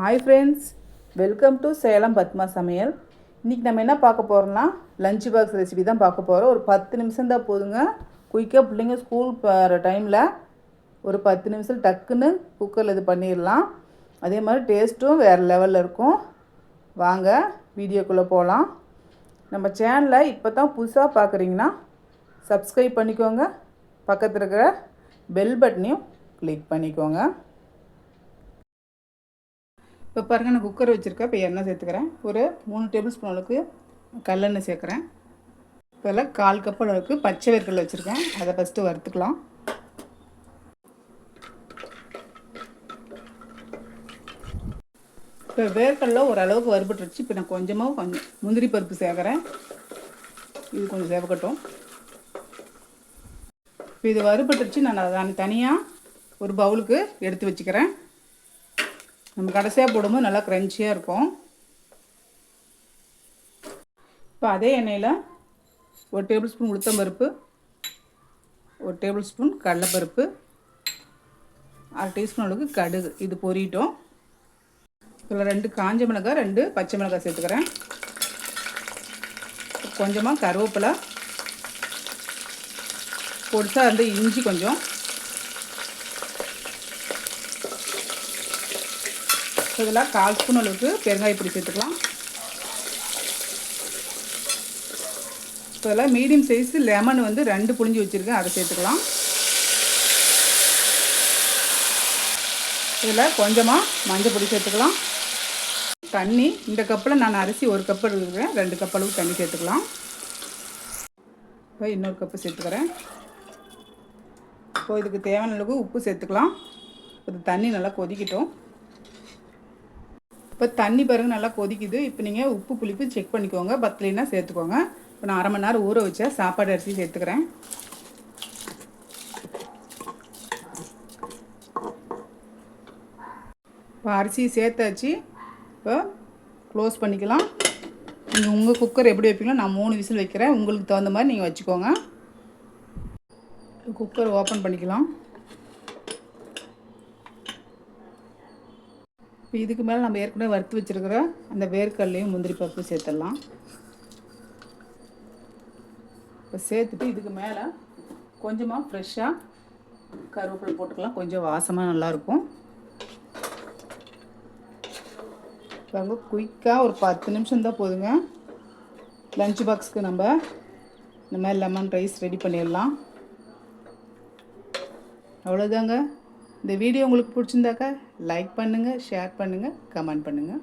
Hi friends, welcome to Salem Padma சமையல். இன்றைக்கி நம்ம என்ன பார்க்க போகிறோம்னா லஞ்ச் பாக்ஸ் ரெசிபி தான் பார்க்க போகிறோம். ஒரு 10 நிமிஷம் தான் போதுங்க. குயிக்காக பிள்ளைங்க ஸ்கூல் போகிற டைமில் ஒரு 10 நிமிஷம் டக்குன்னு குக்கரில் இது பண்ணிடலாம். அதே மாதிரி டேஸ்ட்டும் வேறு லெவலில் இருக்கும். வாங்க வீடியோக்குள்ளே போகலாம். நம்ம சேனலை இப்போ தான் புதுசாக பார்க்குறீங்கன்னா சப்ஸ்கிரைப் பண்ணிக்கோங்க. பக்கத்தில் இருக்கிற பெல் பட்டனையும் கிளிக் பண்ணிக்கோங்க. இப்போ பாருங்கள், நான் குக்கர் வச்சுருக்கேன். இப்போ எண்ணெய் சேர்த்துக்கிறேன். ஒரு 3 டேபிள் ஸ்பூன் அளவுக்கு கல்லெண்ணெய் சேர்க்குறேன். இப்போ 1/4 கப் அளவுக்கு பச்சை வேர்க்கடலை வச்சுருக்கேன். அதை ஃபஸ்ட்டு வறுத்துக்கலாம். இப்போ வேர்க்கடலை ஓரளவுக்கு வறுபட்டுருச்சு. இப்போ நான் கொஞ்சம் முந்திரி பருப்பு சேர்க்குறேன். இது கொஞ்சம் சேவக்கட்டும். இப்போ இது வறுபட்டுருச்சு. நான் அதை தனியாக ஒரு பவுலுக்கு எடுத்து வச்சுக்கிறேன். நம்ம கடைசியாக போடும்போது நல்லா க்ரன்ச்சியாக இருக்கும். இப்போ அதே எண்ணெயில் 1 டேபிள் ஸ்பூன் உளுத்தம்பருப்பு, 1 டேபிள் ஸ்பூன் கடலைப்பருப்பு, 1/2 டீஸ்பூன் அளவுக்கு கடுகு இது பொரியட்டும். இதில் 2 காஞ்ச மிளகாய், 2 பச்சை மிளகாய் சேர்த்துக்கிறேன். கொஞ்சமாக கருவேப்பிலை, பொடிசாக வந்து இஞ்சி கொஞ்சம், இதில் 1/4 ஸ்பூன் அளவுக்கு பெருங்காய பொடி சேர்த்துக்கலாம். இதில் மீடியம் சைஸ் லெமன் வந்து 2 புழிஞ்சு வச்சுருக்கேன், அதை சேர்த்துக்கலாம். இதில் கொஞ்சமாக மஞ்சள் பொடி சேர்த்துக்கலாம். தண்ணி இந்த கப்பில் நான் அரிசி 1 கப் எடுத்துக்கிறேன். 2 கப் அளவுக்கு தண்ணி சேர்த்துக்கலாம். இப்போ இன்னொரு கப்பு சேர்த்துக்கிறேன். இப்போ இதுக்கு தேவையான அளவுக்கு உப்பு சேர்த்துக்கலாம். இது தண்ணி நல்லா கொதிக்கட்டும். இப்போ தண்ணி பாருங்கள் நல்லா கொதிக்குது. இப்போ நீங்கள் உப்பு புளிப்பு செக் பண்ணிக்கோங்க. பத்தலைன்னா சேர்த்துக்கோங்க. இப்போ நான் 1/2 மணி நேரம் ஊற வச்ச சாப்பாடு அரிசி சேர்த்துக்கிறேன். இப்போ அரிசி சேர்த்தாச்சு. இப்போ க்ளோஸ் பண்ணிக்கலாம். நீங்கள் உங்கள் குக்கர் எப்படி வைப்பீங்களோ, நான் 3 விசில் வைக்கிறேன். உங்களுக்கு தகுந்த மாதிரி நீங்கள் வச்சுக்கோங்க. குக்கர் ஓப்பன் பண்ணிக்கலாம். இப்போ இதுக்கு மேலே நம்ம ஏற்கனவே வறுத்து வச்சுருக்கிற அந்த வேர்க்கடலையும் முந்திரி பருப்பு சேர்த்துடலாம். இப்போ சேர்த்துட்டு இதுக்கு மேலே கொஞ்சமாக ஃப்ரெஷ்ஷாக கருவேப்பிலை போட்டுக்கலாம். கொஞ்சம் வாசமாக நல்லாயிருக்கும். ரொம்ப குயிக்காக ஒரு 10 நிமிஷம் தான் போதுங்க. லஞ்ச் பாக்ஸுக்கு நம்ம இந்த மாதிரி லெமன் ரைஸ் ரெடி பண்ணிடலாம். அவ்வளோதாங்க. இந்த வீடியோ உங்களுக்கு பிடிச்சிருந்தாக்கா லைக் பண்ணுங்கள், ஷேர் பண்ணுங்கள், கமெண்ட் பண்ணுங்கள்.